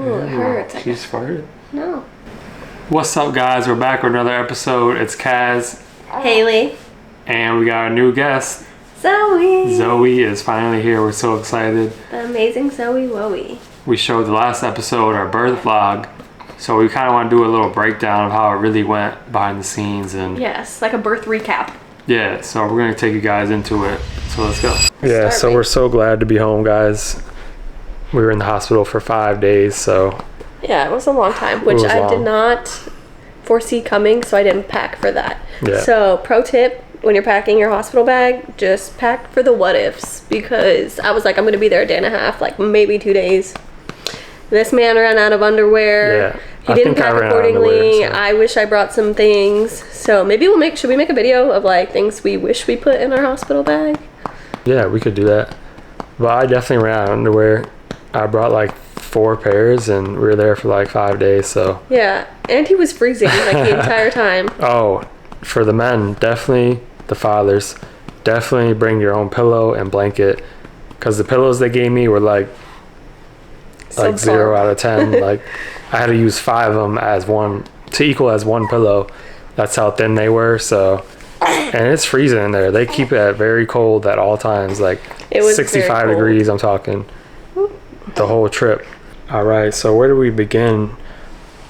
Oh, it hurts. She just farted? No. What's up, guys? We're back with another episode. It's Kaz. Haley. And we got a new guest. Zoe. Zoe is finally here. We're so excited. The amazing Zoe Woey. We showed the last episode our birth vlog. So we kind of want to do a little breakdown of how it really went behind the scenes. And yes, like a birth recap. yeah, so we're going to take you guys into it. So let's go. Yeah, so we're so glad to be home, guys. We were in the hospital for 5 days, so... yeah, it was a long time, which I did not foresee coming, so I didn't pack for that. Yeah. So, pro tip, when you're packing your hospital bag, just pack for the what-ifs, because I was like, I'm going to be there a day and a half, like maybe 2 days. This man ran out of underwear. Yeah. He didn't pack accordingly. I wish I brought some things. So maybe should we make a video of like things we wish we put in our hospital bag? Yeah, we could do that. But I definitely ran out of underwear. I brought like 4 pairs and we were there for like 5 days, so. Yeah, and he was freezing like the entire time. Oh, for the men, definitely the fathers, definitely bring your own pillow and blanket, because the pillows they gave me were like 0 out of 10. Like I had to use 5 of them as one to equal as one pillow. That's how thin they were. So, and it's freezing in there. They keep it very cold at all times, like it was 65 degrees. I'm talking the whole trip. All right, so where do we begin?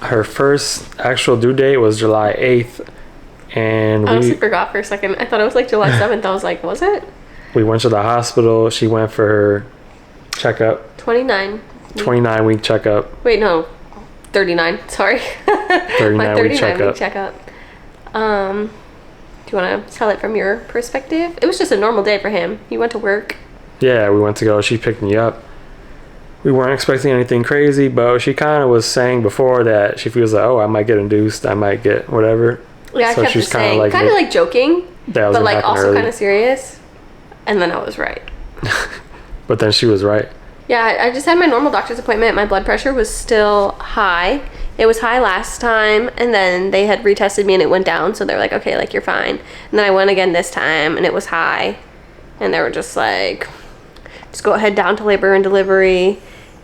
Her first actual due date was July 8th, and I honestly forgot for a second. I thought it was like July 7th. I was like, was it? We went to the hospital. She went for her checkup. 29-week checkup. Wait, no, 39. Sorry. 39-week checkup. Do you want to tell it from your perspective? It was just a normal day for him. He went to work. Yeah, we went to go. She picked me up. We weren't expecting anything crazy, but she kind of was saying before that she feels like, oh, I might get induced. I might get whatever. Yeah, I kept saying, kind of like joking, but like also kind of serious. And then I was right. But then she was right. Yeah, I just had my normal doctor's appointment. My blood pressure was still high. It was high last time, and then they had retested me and it went down. So they're like, okay, like you're fine. And then I went again this time and it was high. And they were just like, just go ahead down to labor and delivery.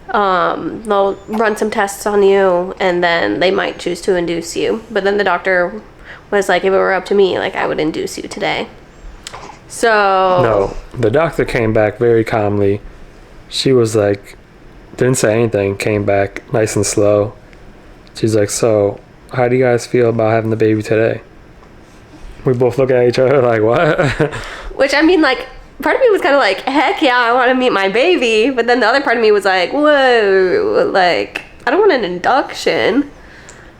They'll run some tests on you and then they might choose to induce you. But then the doctor was like, if it were up to me, like I would induce you today. So... no, the doctor came back very calmly. She was like, didn't say anything, came back nice and slow. She's like, so how do you guys feel about having the baby today? We both look at each other like, what? Which, I mean, like, part of me was kind of like, heck yeah, I want to meet my baby. But then the other part of me was like, whoa, like, I don't want an induction.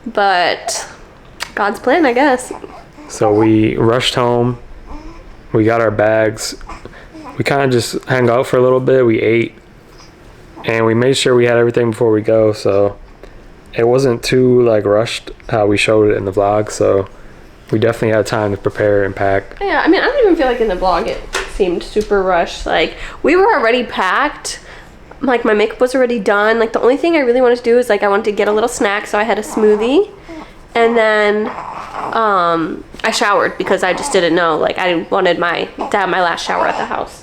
But God's plan, I guess. So we rushed home. We got our bags. We kind of just hung out for a little bit. We ate. And we made sure we had everything before we go. So it wasn't too, like, rushed how we showed it in the vlog. So we definitely had time to prepare and pack. Yeah, I mean, I don't even feel like in the vlog it seemed super rushed. Like, we were already packed. Like, my makeup was already done. Like, the only thing I really wanted to do is, like, I wanted to get a little snack. So I had a smoothie. And then I showered because I just didn't know. Like, I wanted to have my last shower at the house.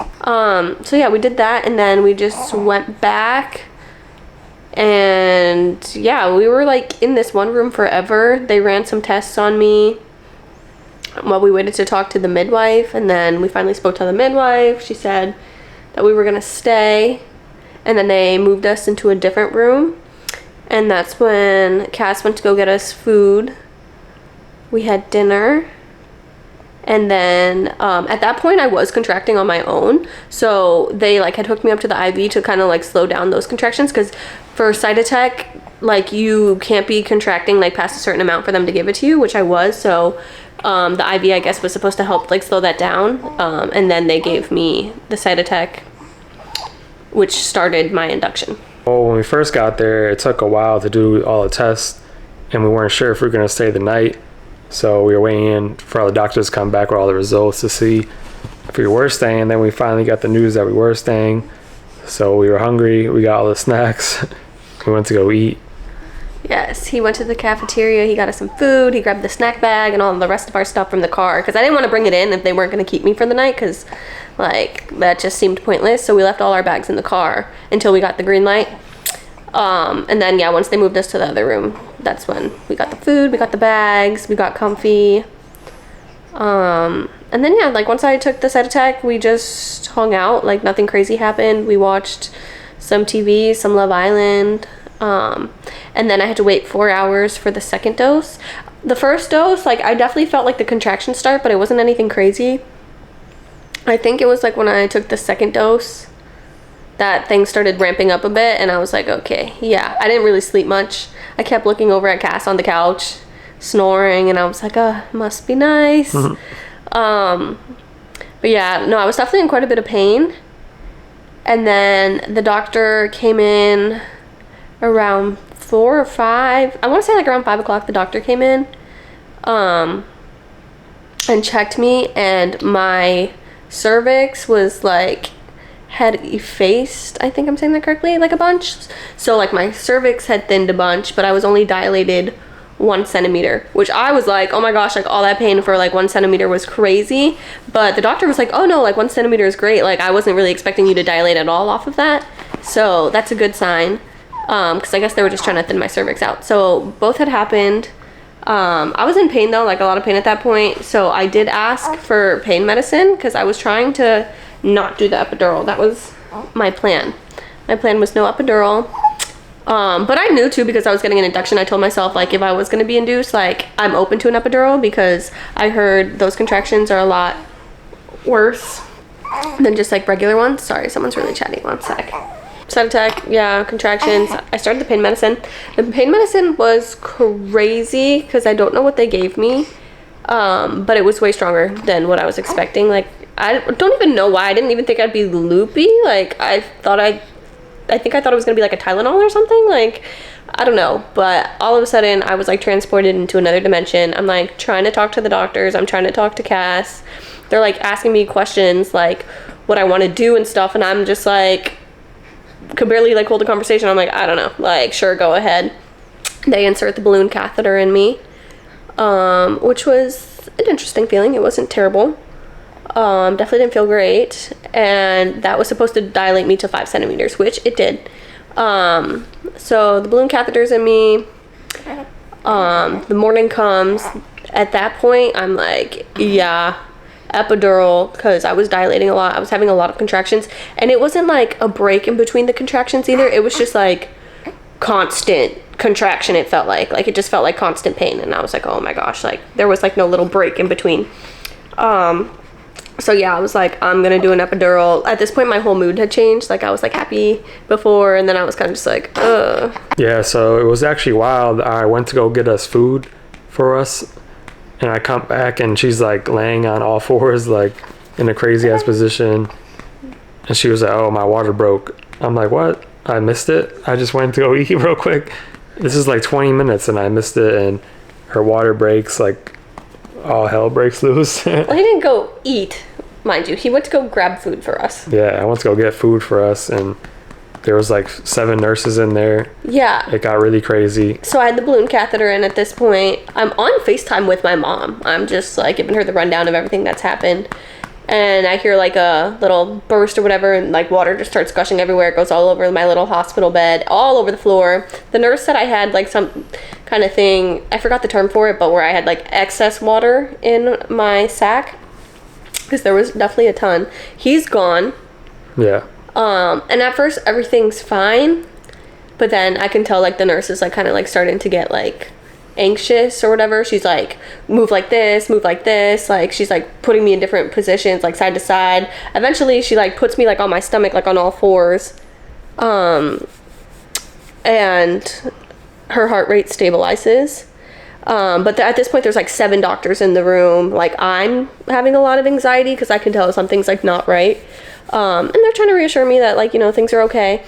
So yeah, we did that. And then we just went back. And yeah, we were like in this one room forever. They ran some tests on me while we waited to talk to the midwife. And then we finally spoke to the midwife. She said that we were going to stay. And then they moved us into a different room. And that's when Cass went to go get us food. We had dinner. And then at that point I was contracting on my own. So they like had hooked me up to the IV to kind of like slow down those contractions. Because for Cytotec, like you can't be contracting like past a certain amount for them to give it to you, which I was. So the IV I guess was supposed to help like slow that down. And then they gave me the Cytotec, which started my induction. Well, when we first got there, it took a while to do all the tests, and we weren't sure if we were going to stay the night. So we were waiting in for all the doctors to come back with all the results to see if we were staying. Then we finally got the news that we were staying. So we were hungry. We got all the snacks. We went to go eat. Yes, he went to the cafeteria. He got us some food. He grabbed the snack bag and all the rest of our stuff from the car. Because I didn't want to bring it in if they weren't going to keep me for the night. Because, like, that just seemed pointless. So we left all our bags in the car until we got the green light. And then, yeah, once they moved us to the other room, that's when we got the food, we got the bags, we got comfy. And then, yeah, like, once I took the Cytotec, we just hung out. Like, nothing crazy happened. We watched some TV, some Love Island. And then I had to wait 4 hours for the second dose. The first dose, like, I definitely felt like the contractions start, but it wasn't anything crazy. I think it was, like, when I took the second dose that things started ramping up a bit, and I was like, okay, yeah. I didn't really sleep much. I kept looking over at Cass on the couch, snoring, and I was like, must be nice. But yeah, no, I was definitely in quite a bit of pain. And then the doctor came in around 4 or 5. I want to say like around 5 o'clock the doctor came in and checked me, and my cervix was like had effaced, I think I'm saying that correctly, like a bunch. So like my cervix had thinned a bunch, but I was only dilated 1 centimeter, which I was like, oh my gosh, like all that pain for like 1 centimeter was crazy. But the doctor was like, oh no, like 1 centimeter is great. Like I wasn't really expecting you to dilate at all off of that. So that's a good sign. Because I guess they were just trying to thin my cervix out. So both had happened. I was in pain though, like a lot of pain at that point. So I did ask for pain medicine because I was trying to not do the epidural. That was my plan. My plan was no epidural. But I knew too, because I was getting an induction, I told myself like if I was going to be induced, like I'm open to an epidural, because I heard those contractions are a lot worse than just like regular ones. Sorry, someone's really chatty. 1 sec. Cytotec, yeah, contractions. I started the pain medicine. The pain medicine was crazy because I don't know what they gave me, but it was way stronger than what I was expecting. Like I don't even know why. I didn't even think I'd be loopy. Like I thought I think I thought it was gonna be like a Tylenol or something. Like I don't know, but all of a sudden I was like transported into another dimension. I'm like trying to talk to the doctors. I'm trying to talk to Cass. They're like asking me questions like what I want to do and stuff, and I'm just like could barely like hold a conversation. I'm like, I don't know, like sure, go ahead. They insert the balloon catheter in me, which was an interesting feeling. It wasn't terrible. Definitely didn't feel great, and that was supposed to dilate me to 5 centimeters, which it did. So the balloon catheter's in me. The morning comes. At that point, I'm like, yeah, epidural, because I was dilating a lot. I was having a lot of contractions, and it wasn't like a break in between the contractions either. It was just like constant contraction. It felt like it just felt like constant pain, and I was like, oh my gosh, like there was like no little break in between. So yeah, I was like, I'm gonna do an epidural. At this point, my whole mood had changed. Like I was like happy before, and then I was kind of just like, ugh. Yeah, so it was actually wild. I went to go get us food for us, and I come back and she's like laying on all fours, like in a crazy ass position. And she was like, oh, my water broke. I'm like, what? I missed it? I just went to go eat real quick. This is like 20 minutes and I missed it, and her water breaks, like all hell breaks loose. Well, he didn't go eat, mind you. He went to go grab food for us. Yeah, I went to go get food for us, and there was like 7 nurses in there. Yeah. It got really crazy. So I had the balloon catheter in at this point. I'm on FaceTime with my mom. I'm just like giving her the rundown of everything that's happened. And I hear like a little burst or whatever, and like water just starts gushing everywhere. It goes all over my little hospital bed, all over the floor. The nurse said I had like some kind of thing, I forgot the term for it, but where I had like excess water in my sac, because there was definitely a ton. He's gone. Yeah. And at first everything's fine, but then I can tell like the nurse is like kind of like starting to get like anxious or whatever. She's like, move like this, like she's like putting me in different positions, like side to side. Eventually she like puts me like on my stomach, like on all fours, and her heart rate stabilizes. But at this point there's like 7 doctors in the room. Like I'm having a lot of anxiety because I can tell something's like not right. And they're trying to reassure me that like, you know, things are okay.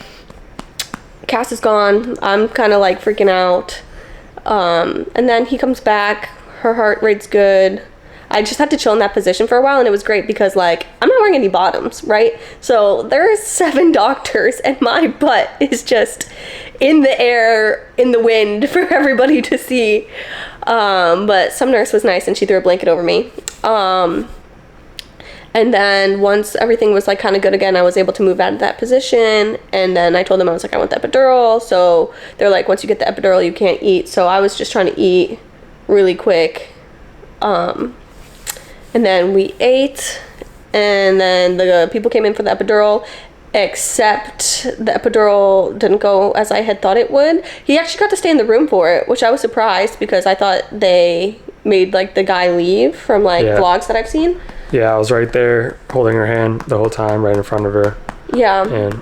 Cass is gone. I'm kind of like freaking out. And then he comes back. Her heart rate's good. I just had to chill in that position for a while, and it was great because like I'm not wearing any bottoms, right? So there's 7 doctors and my butt is just in the air, in the wind for everybody to see. But some nurse was nice and she threw a blanket over me. And then once everything was like kind of good again, I was able to move out of that position. And then I told them, I was like, I want the epidural. So they're like, once you get the epidural, you can't eat. So I was just trying to eat really quick. And then we ate, and then the people came in for the epidural, except the epidural didn't go as I had thought it would. He actually got to stay in the room for it, which I was surprised because I thought they made like the guy leave from like vlogs that I've seen. Yeah, I was right there holding her hand the whole time, right in front of her. Yeah. And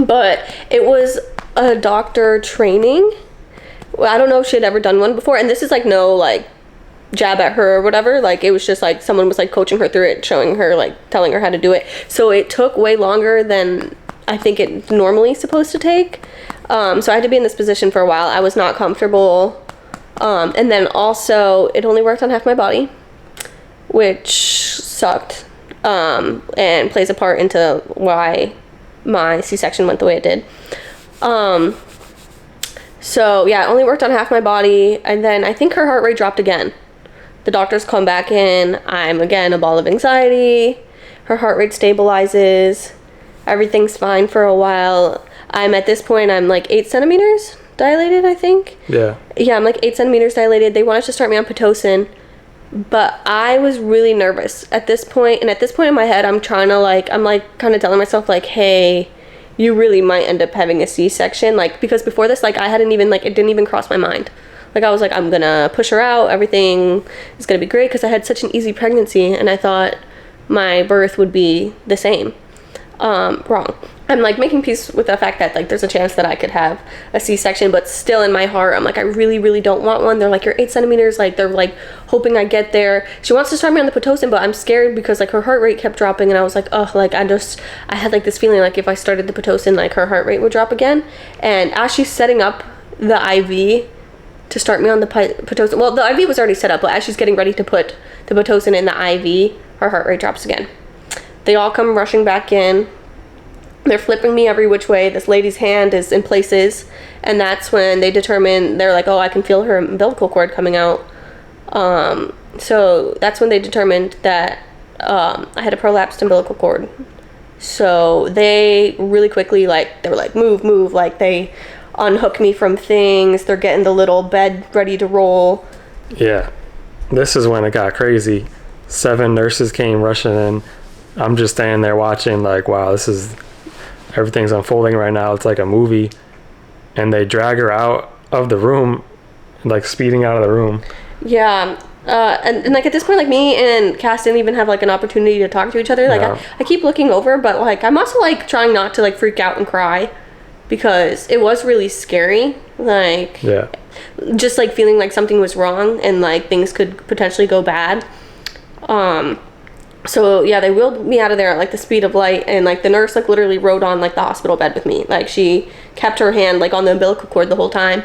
but it was a doctor training. Well, I don't know if she had ever done one before, and this is like no like jab at her or whatever. Like it was just like someone was like coaching her through it, showing her like telling her how to do it. So it took way longer than I think it normally supposed to take. So I had to be in this position for a while. I was not comfortable. And then also it only worked on half my body, which sucked. And plays a part into why my C-section went the way it did. So yeah, it only worked on half my body, and then I think her heart rate dropped again. The doctors come back in, I'm again a ball of anxiety, her heart rate stabilizes, everything's fine for a while. I'm at this point, I'm like 8 centimeters dilated, I think. Yeah, I'm like 8 centimeters dilated. They wanted to start me on Pitocin, but I was really nervous at this point, and at this point in my head, I'm trying to like, I'm like kind of telling myself like, hey, you really might end up having a C-section, like, because before this, like, I hadn't even, like, it didn't even cross my mind. Like, I was like, I'm gonna push her out, everything is gonna be great, because I had such an easy pregnancy, and I thought my birth would be the same. Wrong. I'm, like, making peace with the fact that, like, there's a chance that I could have a C-section, but still in my heart, I'm like, I really, really don't want one. They're like, you're 8 centimeters, like, they're, like, hoping I get there. She wants to start me on the Pitocin, but I'm scared because, like, her heart rate kept dropping, and I was like, oh, like, I had, like, this feeling, like, if I started the Pitocin, like, her heart rate would drop again. And as she's setting up the IV to start me on the Pitocin, well, the IV was already set up, but as she's getting ready to put the Pitocin in the IV, her heart rate drops again. They all come rushing back in. They're flipping me every which way. This lady's hand is in places, and that's when they determine, they're like, oh, I can feel her umbilical cord coming out. So that's when they determined that I had a prolapsed umbilical cord. So they really quickly, like, they were like, move, like, they unhook me from things. They're getting the little bed ready to roll. Yeah, this is when it got crazy. 7 nurses came rushing in. I'm just standing there watching, like, wow, everything's unfolding right now. It's like a movie. And they drag her out of the room, like speeding out of the room. Yeah. And like at this point, like me and Cass didn't even have like an opportunity to talk to each other. Like No. I keep looking over, but like I'm also like trying not to like freak out and cry because it was really scary. Like Yeah. just like feeling like something was wrong and like things could potentially go bad. So yeah, they wheeled me out of there at like the speed of light, and like the nurse like literally rode on like the hospital bed with me. Like she kept her hand like on the umbilical cord the whole time.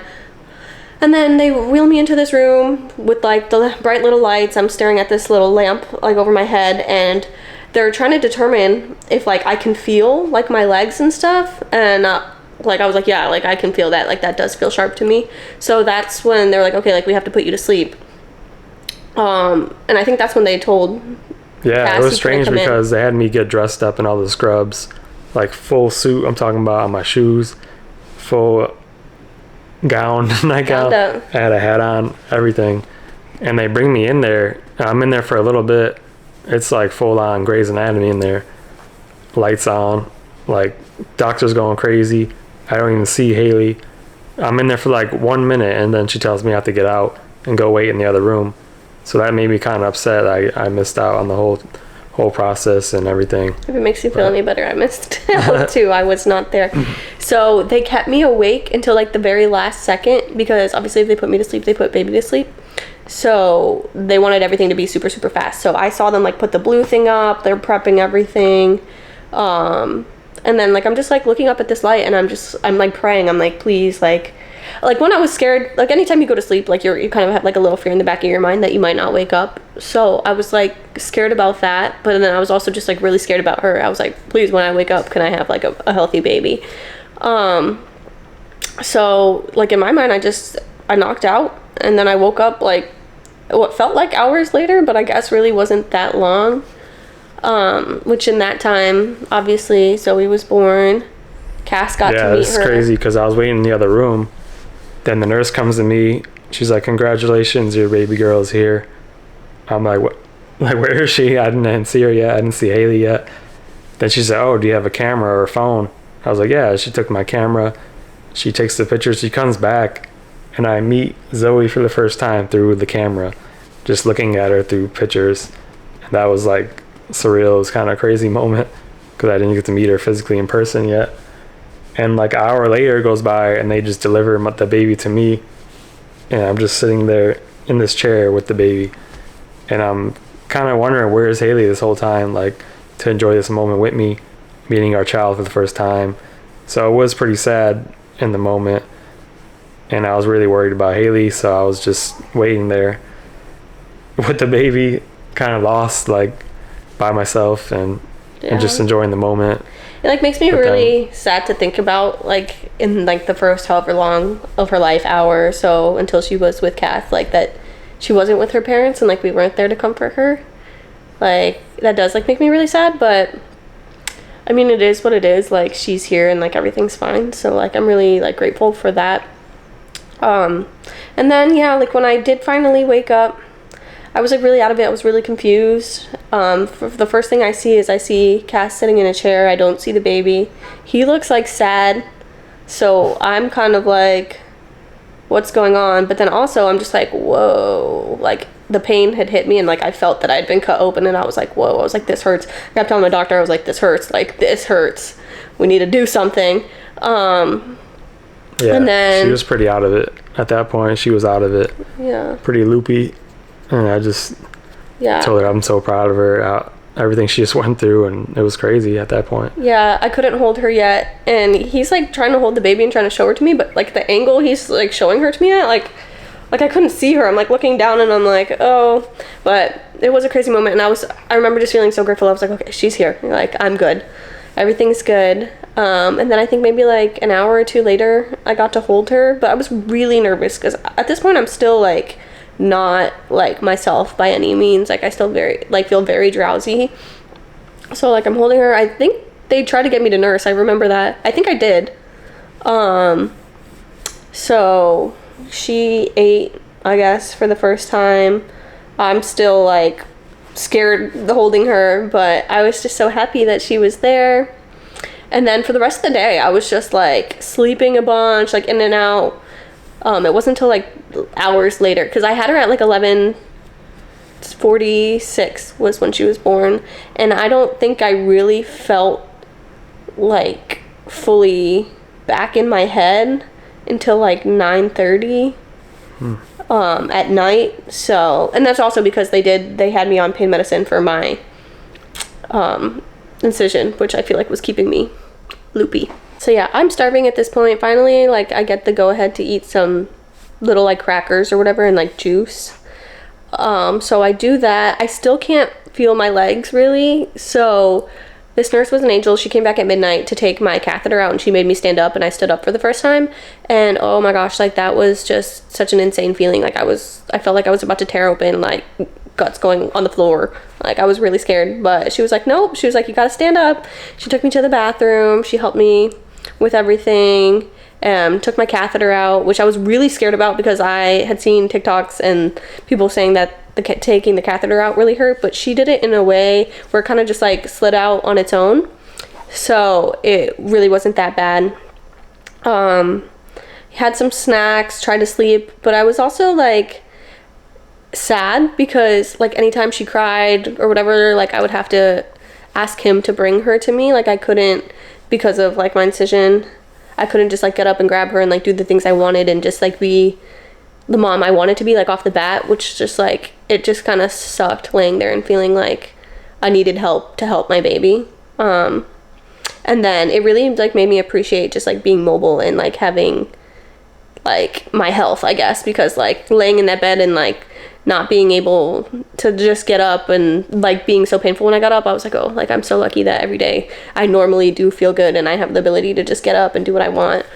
And then they wheel me into this room with like the bright little lights. I'm staring at this little lamp like over my head, and they're trying to determine if like I can feel like my legs and stuff. And like I was like, yeah, like I can feel that. Like that does feel sharp to me. So that's when they're like, okay, like we have to put you to sleep. And I think that's when they told. Yeah, it was strange because they had me get dressed up in all the scrubs, like full suit. I'm talking about on my shoes, full gown, nightgown. I had a hat on, everything, and they bring me in there. I'm in there for a little bit. It's like full on Grey's Anatomy in there, lights on, like doctor's going crazy. I don't even see Haley. I'm in there for like 1 minute, and then she tells me I have to get out and go wait in the other room. So that made me kind of upset. I missed out on the whole process and everything. If it makes you feel any better, I missed out too. I was not there. So they kept me awake until like the very last second, because obviously if they put me to sleep, they put baby to sleep. So they wanted everything to be super, super fast. So I saw them like put the blue thing up. They're prepping everything. And then like I'm just like looking up at this light, and I'm like praying. I'm like, please, like when I was scared, like anytime you go to sleep, like you kind of have like a little fear in the back of your mind that you might not wake up. So I was like scared about that, but then I was also just like really scared about her. I was like, please, when I wake up, can I have like a healthy baby? So like in my mind, I knocked out, and then I woke up like what felt like hours later, but I guess really wasn't that long. Which in that time, obviously, Zoe was born. Cass got to meet her. Yeah, it's crazy because I was waiting in the other room. Then the nurse comes to me. She's like, "Congratulations, your baby girl's here." I'm like, "What? Like, where is she? I didn't see her yet. I didn't see Haley yet." Then she said, "Oh, do you have a camera or a phone?" I was like, "Yeah." She took my camera. She takes the pictures. She comes back, and I meet Zoe for the first time through the camera, just looking at her through pictures. And that was like surreal. It was kind of a crazy moment because I didn't get to meet her physically in person yet. And like an hour later goes by, and they just deliver the baby to me, and I'm just sitting there in this chair with the baby, and I'm kind of wondering, where is Haley this whole time, like, to enjoy this moment with me, meeting our child for the first time. So it was pretty sad in the moment, and I was really worried about Haley, so I was just waiting there with the baby, kind of lost, like, by myself, and just enjoying the moment. It like makes me really sad to think about, like, in like the first however long of her life, hour or so, until she was with Kath, like, that she wasn't with her parents and like we weren't there to comfort her. Like, that does like make me really sad, but I mean, it is what it is. Like, she's here and like everything's fine, so like I'm really like grateful for that. And then yeah, like when I did finally wake up, I was like really out of it. I was really confused. For the first thing I see Cass sitting in a chair. I don't see the baby. He looks like sad, so I'm kind of like, what's going on? But then also I'm just like, whoa, like the pain had hit me, and like I felt that I'd been cut open, and I was like, whoa. I was like, this hurts. I kept telling my doctor, I was like, this hurts, like this hurts, we need to do something. Yeah, and then she was pretty out of it at that point. She was out of it, pretty loopy. And I just told her I'm so proud of her, everything she just went through, and it was crazy at that point. Yeah, I couldn't hold her yet, and he's like trying to hold the baby and trying to show her to me, but like the angle he's like showing her to me at, like I couldn't see her. I'm like looking down, and I'm like, oh. But it was a crazy moment, and I remember just feeling so grateful. I was like, okay, she's here. Like, I'm good. Everything's good. And then I think maybe like an hour or two later, I got to hold her, but I was really nervous because at this point I'm still like not like myself by any means. Like, I still feel very drowsy. So like I'm holding her. I think they tried to get me to nurse. I remember that. I think I did. So she ate, I guess, for the first time. I'm still like scared holding her, but I was just so happy that she was there. And then for the rest of the day, I was just like sleeping a bunch, like in and out. It wasn't until like hours later, because I had her at like 11:46 was when she was born, and I don't think I really felt like fully back in my head until like 9:30 at night. So, and that's also because they had me on pain medicine for my incision, which I feel like was keeping me loopy. So yeah, I'm starving at this point. Finally, like, I get the go ahead to eat some little like crackers or whatever and like juice. So I do that. I still can't feel my legs really. So this nurse was an angel. She came back at midnight to take my catheter out, and she made me stand up, and I stood up for the first time. And oh my gosh, like that was just such an insane feeling. Like I felt like I was about to tear open, like guts going on the floor. Like I was really scared, but she was like, nope. She was like, you gotta stand up. She took me to the bathroom. She helped me with everything. Took my catheter out, which I was really scared about because I had seen TikToks and people saying that taking the catheter out really hurt, but she did it in a way where it kind of just like slid out on its own, so it really wasn't that bad. Had some snacks, tried to sleep, but I was also like sad because like anytime she cried or whatever, like I would have to ask him to bring her to me. Like I couldn't, because of like my incision, I couldn't just like get up and grab her and like do the things I wanted and just like be the mom I wanted to be like off the bat, which just like, it just kind of sucked laying there and feeling like I needed help to help my baby. And then it really like made me appreciate just like being mobile and like having like my health, I guess, because like laying in that bed and like not being able to just get up and like being so painful when I got up, I was like, oh, like I'm so lucky that every day I normally do feel good and I have the ability to just get up and do what I want.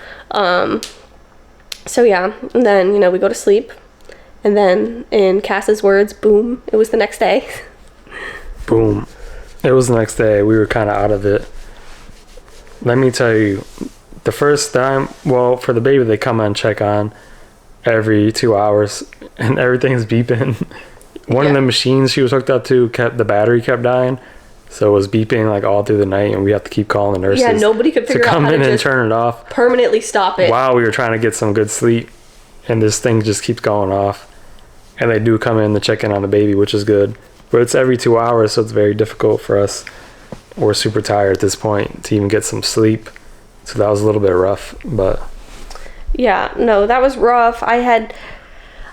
So yeah, and then, you know, we go to sleep, and then in Cass's words, boom, it was the next day. Boom. It was the next day. We were kind of out of it. Let me tell you, the first time, well, for the baby, they come and check on every 2 hours, and everything's beeping. One of the machines she was hooked up to, the battery kept dying, so it was beeping like all through the night, and we have to keep calling the nurses. Yeah, nobody could figure to out come how in to and just turn it off permanently stop it. while we were trying to get some good sleep, and this thing just keeps going off. And they do come in to check in on the baby, which is good, but it's every 2 hours, so it's very difficult for us. We're super tired at this point to even get some sleep, so that was a little bit rough. But yeah, no, that was rough. I had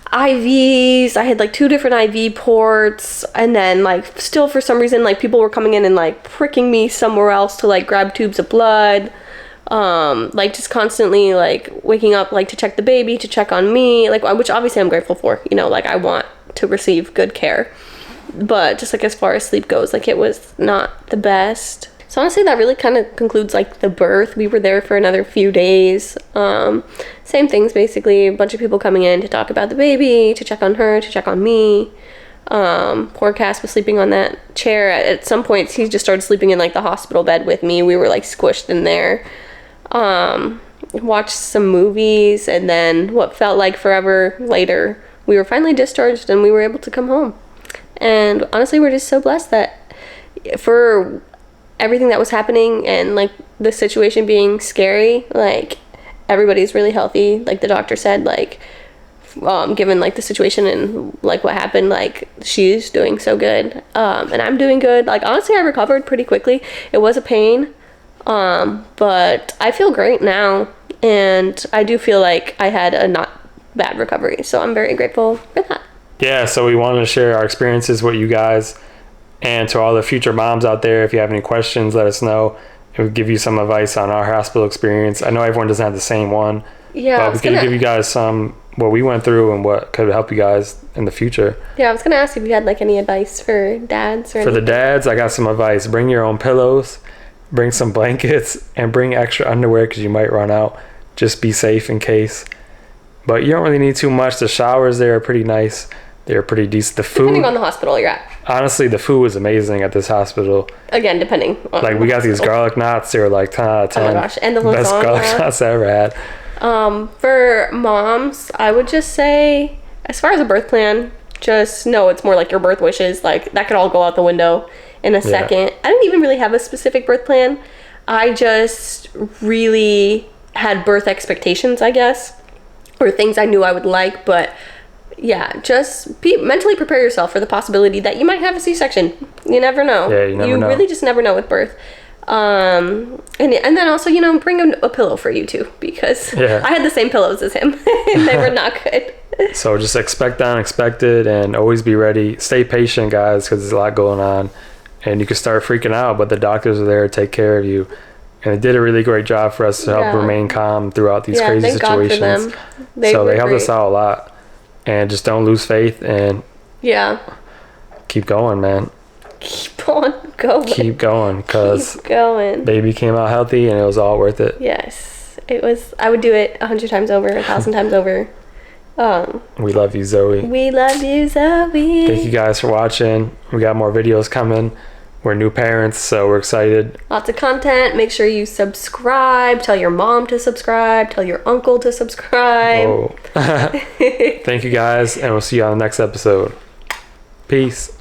IVs. I had like 2 different IV ports, and then like still for some reason like people were coming in and like pricking me somewhere else to like grab tubes of blood. Like just constantly like waking up like to check the baby, to check on me, like, which obviously I'm grateful for, you know, like I want to receive good care, but just like as far as sleep goes, like it was not the best. So honestly, that really kind of concludes like the birth. We were there for another few days. Same things basically, a bunch of people coming in to talk about the baby, to check on her, to check on me. Poor Cass was sleeping on that chair. At some points he just started sleeping in like the hospital bed with me. We were like squished in there. Watched some movies, and then what felt like forever later, we were finally discharged and we were able to come home. And honestly, we're just so blessed that for everything that was happening and like the situation being scary, like everybody's really healthy. Like the doctor said, like given like the situation and like what happened, like she's doing so good, and I'm doing good. Like honestly, I recovered pretty quickly. It was a pain, but I feel great now, and I do feel like I had a not bad recovery, so I'm very grateful for that. yeah, so we wanted to share our experiences with you guys, and to all the future moms out there, if you have any questions, let us know, and we'll give you some advice on our hospital experience. I know everyone doesn't have the same one, but we can give you guys some what we went through and what could help you guys in the future. Yeah, I was gonna ask if you had like any advice for dads or for the dads. I got some advice. Bring your own pillows, bring some blankets, and bring extra underwear because you might run out. Just be safe in case, but you don't really need too much. The showers there are pretty nice. They're pretty decent. The food, depending on the hospital you're at. Honestly, the food was amazing at this hospital. Again, depending on like we got these garlic knots. They were like 10 out of 10. Oh my gosh, and the best garlic knots I ever had. For moms, I would just say, as far as a birth plan, just know it's more like your birth wishes. Like that could all go out the window in a second. I didn't even really have a specific birth plan. I just really had birth expectations, I guess, or things I knew I would like. But yeah, just mentally prepare yourself for the possibility that you might have a C-section. You never know. Yeah, you never know. Really just never know with birth. And then also, you know, bring a pillow for you too, because I had the same pillows as him and they were not good. So just expect the unexpected and always be ready. Stay patient, guys, because there's a lot going on, and you can start freaking out, but the doctors are there to take care of you, and they did a really great job for us to help remain calm throughout these crazy situations. God for them. So they helped us out a lot. And just don't lose faith, and keep going, man. Keep on going. Keep going, because baby came out healthy and it was all worth it. Yes, it was. I would do it 100 times over, 1,000 times over. We love you, Zoe. We love you, Zoe. Thank you guys for watching. We got more videos coming. We're new parents, so we're excited. Lots of content. Make sure you subscribe. Tell your mom to subscribe. Tell your uncle to subscribe. Oh. Thank you guys, and we'll see you on the next episode. Peace.